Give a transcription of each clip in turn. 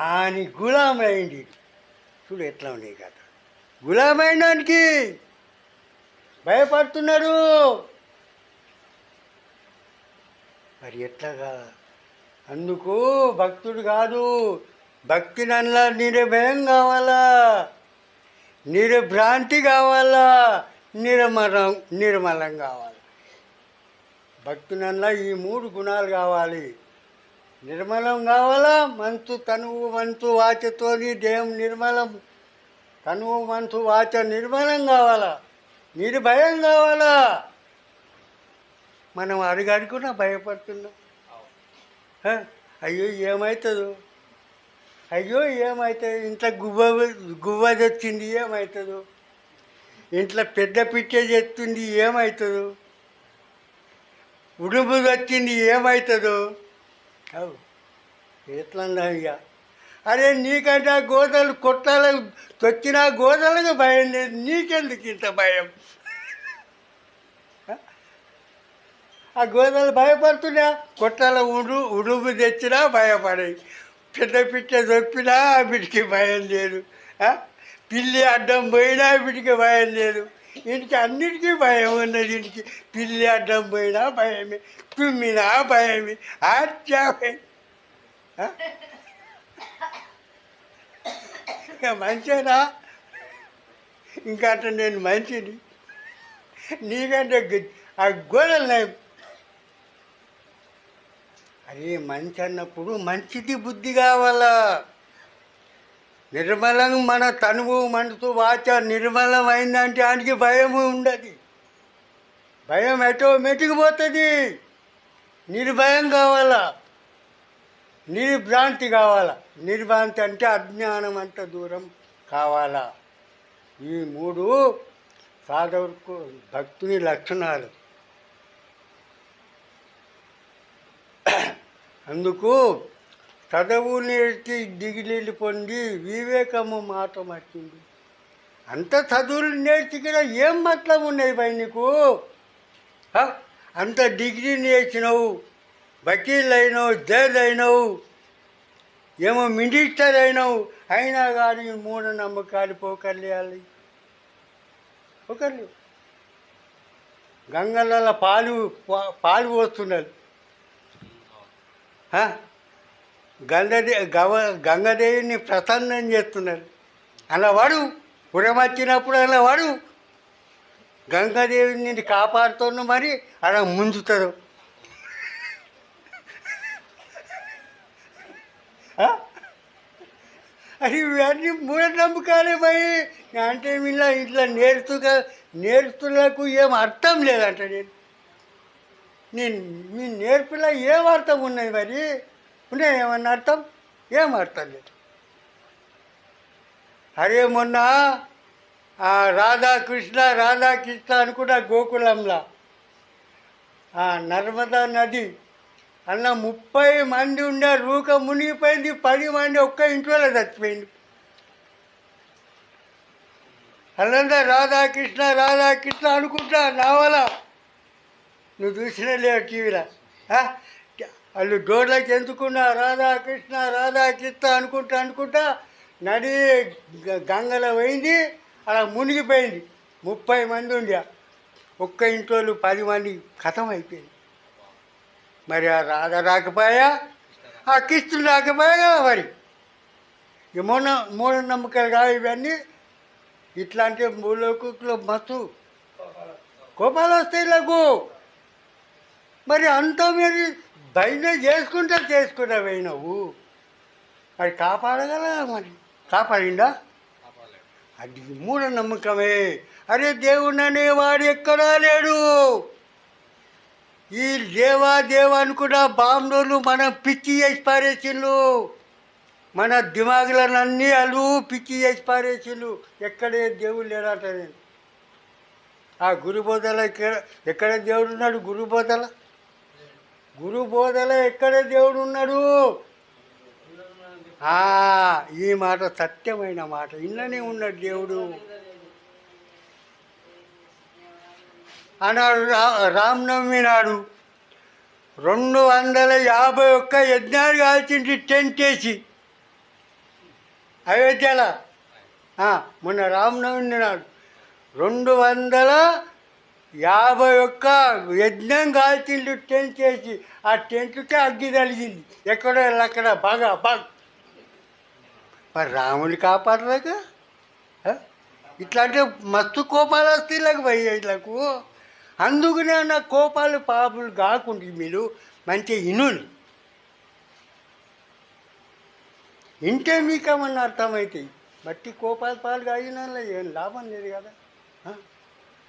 అని గులామైంది. చూడు ఎట్లా ఉన్నాయి కదా, గులామైనానికి భయపడుతున్నారు. మరి ఎట్లాగా? అందుకు భక్తుడు కాదు, భక్తి నల్ల నిర్భయం కావాలా, నిర్భ్రాంతి కావాలా, నిర్మలం కావాలి. భక్తునల్లా ఈ 3 గుణాలు కావాలి. నిర్మలం కావాలా, మనసు తనువు మనసు వాచతోని దేహం నిర్మలం, తనువు మనసు వాచ నిర్మలం కావాలా, నిర్భయం కావాలా. మనం అడుగడుగునా భయపడుతున్నాం. అయ్యో ఏమవుతుందో, అయ్యో ఏమవుతుంది, ఇంట్లో గువ్వది వచ్చింది ఏమవుతుందో, ఇంట్లో పెద్ద పిచ్చే చేస్తుంది ఏమవుతుందో, ఉడుపు వచ్చింది ఏమవుతుందో. అవు ఎట్లా ఇక. అరే నీకంటే ఆ గోదలు కొట్టాలకు తొక్కిన గోదలకు భయం లేదు, నీకెందుకు ఇంత భయం? ఆ గోదలు భయపడుతున్నా, కొట్టాల ఉడుపు తెచ్చినా భయపడే, పెద్ద పిచ్చ దొప్పినా వీటికి భయం లేదు, పిల్లి అడ్డం పోయినా వీటికి భయం లేదు. ఇంటికి అన్నిటికీ భయం ఉన్నది. ఇంటికి పిల్లి అడ్డం పోయినా భయమే, తుమ్మినా భయమే, ఆర్చామే. ఇక మంచినా ఇంకా అట్లా నేను మంచిని, నీకంటే ఆ గోడలు నయం. అరే మంచి అన్నప్పుడు మంచిది బుద్ధి కావాలా. నిర్మలం మన తనువు మనసు వాచ నిర్మలం అయిందంటే ఆయనకి భయము ఉండదు, భయం ఆటోమేటిక్ పోతుంది. నిర్భయం కావాలా, నిర్భ్రాంతి కావాలా. నిర్భ్రాంతి అంటే అజ్ఞానం అంత దూరం కావాలా. ఈ 3 సాధకులకు భక్తుని లక్షణాలు. అందుకు చదువు నేర్చి డిగ్రీలు పొంది వివేకము మాట మర్చింది. అంత చదువులు నేర్చి కూడా ఏం మతలం ఉన్నాయి భయ్ నీకు? అంత డిగ్రీ నేర్చినావు, వకీల్ అయినావు, జడ్జ్ అయినావు, ఏమో మినిస్టర్ అయినావు, అయినా కానీ మూఢనమ్మకాలు పోకర్లేయాలి. ఒకరు గంగల పాలు పోస్తున్నారు. గంగదేవిని ప్రసన్నం చేస్తున్నారు. అలా వాడు పురం వచ్చినప్పుడు అలా వాడు గంగాదేవిని కాపాడుతున్న మరి అలా ముంచుతారు. అది ఇవన్నీ మూఢనమ్మకాలే భయ్. అంటే వీళ్ళ ఇట్లా నేర్చులకు ఏం అర్థం లేదంట. మీ నేర్పులో ఏం అర్థం ఉన్నాయి మరి? ఉన్నాయి ఏమన్నా అర్థం? ఏం అర్థం లేదు. అరే మొన్న రాధాకృష్ణ అనుకుంటా గోకులంలో నర్మదా నది అన్న 30 మంది ఉండే రూక మునిగిపోయింది, 10 మంది ఒక్క ఇంట్లో చచ్చిపోయింది. అల్లంతా రాధాకృష్ణ అనుకుంటా నావలా నువ్వు చూసినా లేవు టీవీలో. వాళ్ళు డోర్లకి ఎందుకున్నా రాధాకృష్ణ అనుకుంటా నడి గంగలో పోయింది, అలా మునిగిపోయింది. 30 మంది ఉండే ఒక్క ఇంట్లో 10 మంది ఖతం అయిపోయింది. మరి ఆ రాధ రాకపోయా, ఆ కృష్ణుడు రాకపోయా మరి. మూఢనమ్మకాలు కావు ఇవన్నీ. ఇట్లాంటి మూలకులో మస్తు కోపాలు వస్తాయి నాకు. మరి అంతా మీరు భయం చేసుకున్నా పోయినావు, మరి కాపాడగలగా? మరి కాపాడిందా? అది మూఢనమ్మకమే. అరే దేవుడు అనేవాడు ఎక్కడా లేడు. ఈ దేవా అనుకున్న బాంబులు మనం పిచ్చి చేసి పారేసిండ్రు. మన దిమాగులన్నీ అలు పిచ్చి చేసి పారేసిండ్రు. ఎక్కడే దేవుడు లేడట. నేను ఆ గురుబోధల ఎక్కడ దేవుడు ఉన్నాడు? గురుబోధల ఎక్కడ దేవుడు ఉన్నాడు? ఈ మాట సత్యమైన మాట. ఇన్ననే ఉన్నాడు దేవుడు అన్నాడు. రామనవమి నాడు 251 యజ్ఞాలు కాల్చింది టెంట్ వేసి. అయోధ్యలో మొన్న రామనవమి నాడు 251 యజ్ఞం కాల్చిండు టెంట్ చేసి. ఆ టెంట్కే అగ్గి తలిగింది ఎక్కడో అక్కడ బాగా మరి రాముని కాపాడలేక ఇట్లాంటి మస్తు కోపాలు వస్తాయి ఇలాగ వీళ్ళకు. అందుకనే నా కోపాలు పాపులు కాకుండా మీరు మంచిగా ఇనులు ఇంటే మీకేమన్నా అర్థమవుతాయి. బట్టి కోపాలు పాలు కాగిన ఏం లాభం లేదు కదా.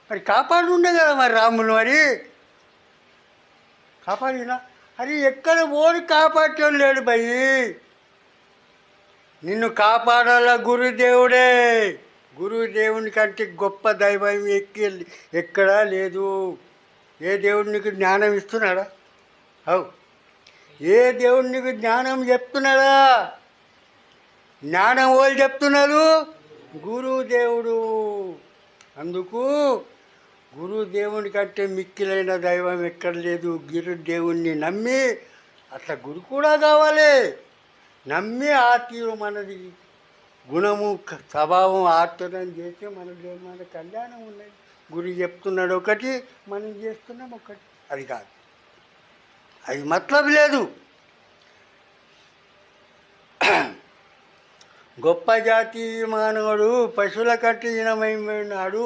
మరి కాపాడు ఉండే కదా మరి రాములు మరి కాపాడినా. అది ఎక్కడ ఓడి కాపాడటం లేడు భయ్. నిన్ను కాపాడాల గురుదేవుడే. గురుదేవుని కంటే గొప్ప దైవం ఎక్కడా లేదు. ఏ దేవుడు నీకు జ్ఞానం ఇస్తున్నాడా? ఏ దేవుడు నీకు జ్ఞానం చెప్తున్నాడా? జ్ఞానం వాళ్ళు చెప్తున్నారు గురుదేవుడు. అందుకు గురుదేవుని కంటే మిక్కిలైన దైవం ఎక్కడ లేదు. గురుదేవుణ్ణి నమ్మి అట్లా గురు కూడా కావాలి. నమ్మి ఆ తీరు మనది గుణము స్వభావం ఆచరణ చేస్తే మన కళ్యాణం ఉన్నది. గురు చెప్తున్నాడు ఒకటి, మనం చేస్తున్నాం ఒకటి. అది కాదు, అది మతలబ్ లేదు. గొప్ప జాతి మానవుడు పశువుల కంటే హీనమైనాడు.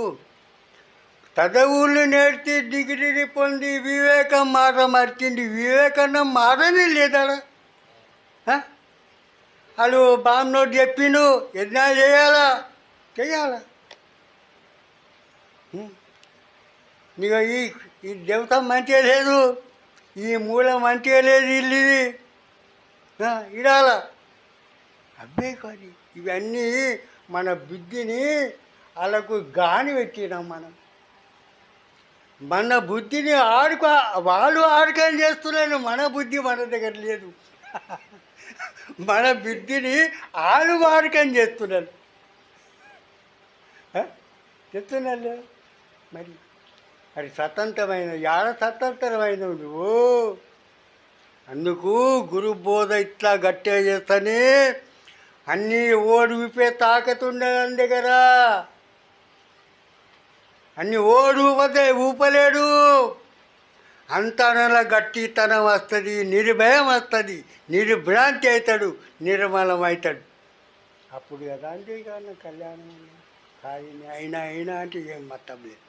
చదువులు నేర్చి డిగ్రీని పొంది వివేకం మాట మర్చింది. వివేకన్నం మాటనే లేదాడా? వాళ్ళు బామ్నోడు చెప్పిండు యజ్ఞాలు చేయాలా నీకు ఈ దేవత మంచిగా లేదు, ఈ మూల మంచిగా లేదు, ఇల్లు ఇది ఇడాల అబ్బే కాదు. ఇవన్నీ మన బుద్ధిని వాళ్ళకు గాని పెట్టినాం మనం. మన బుద్ధిని వాళ్ళు ఆడుకం చేస్తున్నారు. మన బుద్ధి మన దగ్గర లేదు. మన బుద్ధిని వాళ్ళు వాడకం చేస్తున్నారు. మరి అది స్వతంత్రమైన స్వతంత్రమైన నువ్వు. అందుకు గురు బోధ ఇట్లా గట్టిగా చేస్తానే అన్నీ ఓడి విప్పే తాకతుండని దగ్గర. అన్నీ ఓడి ఊపలేడు. అంతనలా గట్టితనం వస్తుంది, నిర్భయం వస్తుంది, నిర్భ్రాంతి అవుతాడు, నిర్మలం అవుతాడు. అప్పుడు కదా అంటే కానీ కళ్యాణం కాయని అయినా అంటే ఏం మొత్తం లేదు.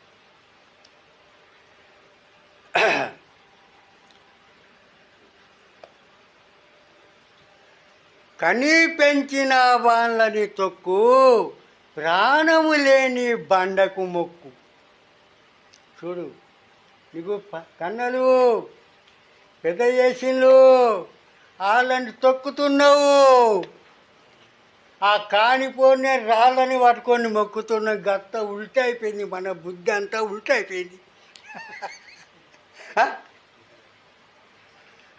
కనీ పెంచిన వాళ్ళని తొక్కు, ప్రాణము లేని బండకు మొక్కు. చూడు, నీకు కన్నలు పెద్ద చేసిండ్రు, వాళ్ళని తొక్కుతున్నావు. ఆ కానిపోయిన రాళ్ళని పట్టుకొని మొక్కుతున్న గత్త ఉల్టా అయిపోయింది. మన బుద్ధి అంతా ఉల్టా అయిపోయింది.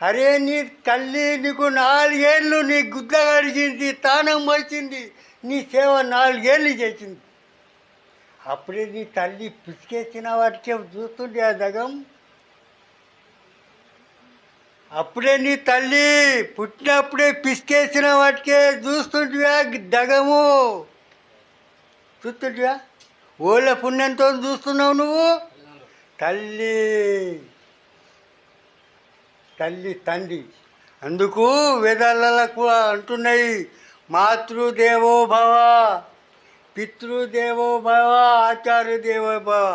అరే నీ తల్లి నీకు 4 ఏళ్ళు నీ గుద్ద కడిగింది, తానం వచ్చింది, నీ సేవ 4 ఏళ్ళు చేసింది. అప్పుడే నీ తల్లి పిసికేసిన వాటికే చూస్తుంటే ఆ దగం. అప్పుడే నీ తల్లి పుట్టినప్పుడే పిసికేసిన వాటికే చూస్తుంటివా దగము. చూస్తుంటివా? ఓళ్ళ పుణ్యంతో చూస్తున్నావు నువ్వు. తల్లి తండ్రి. అందుకు వేదాలకు అంటున్నాయి, మాతృదేవో భవ, పితృదేవో భవ, ఆచార్య దేవో భవ.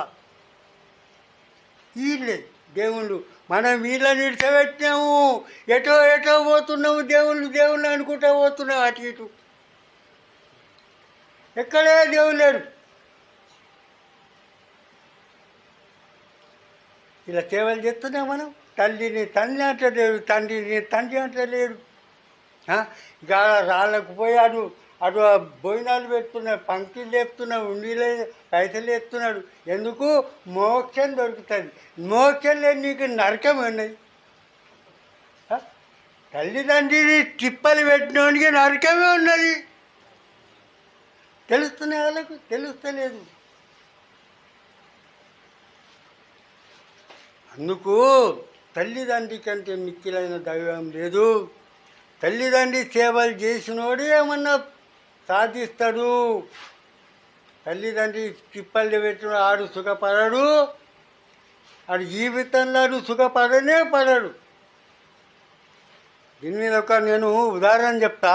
వీళ్ళే దేవుళ్ళు. మనం వీళ్ళని ఇడిచబెట్టినాము, ఎటో పోతున్నాము. దేవుళ్ళు అనుకుంటా పోతున్నాం అటు ఇటు. ఎక్కడే దేవుడు లేడు. ఇలా సేవలు చేస్తున్నాం మనం. తల్లిని తండ్రి అంటలేడు, తండ్రిని తండ్రి అంటలేడు. ఇక రాళ్ళకు పోయాడు, అటు భోజనాలు పెడుతున్నాడు, పంక్తులు లేపుతున్నాడు, ఉండిలే పైసలు ఎత్తున్నాడు. ఎందుకు? మోక్షం దొరుకుతుంది. మోక్షం లేదు, నీకు నరకం ఉన్నది. తల్లిదండ్రిని తిప్పలు పెట్టినోనికి నరకమే ఉన్నది. తెలుస్తున్నాయి వాళ్ళకు, తెలుస్తలేదు. అందుకు తల్లిదండ్రి కంటే మిక్కిలైన దైవం లేదు. తల్లిదండ్రి సేవలు చేసినోడు ఏమన్నా సాధిస్తాడు. తల్లిదండ్రి తిప్పలు పెట్టిన ఆడు సుఖపడడు, ఆడు జీవితంలో ఆడు సుఖపడనే పడడు. దీని మీద ఒక నేను ఉదాహరణ చెప్తా.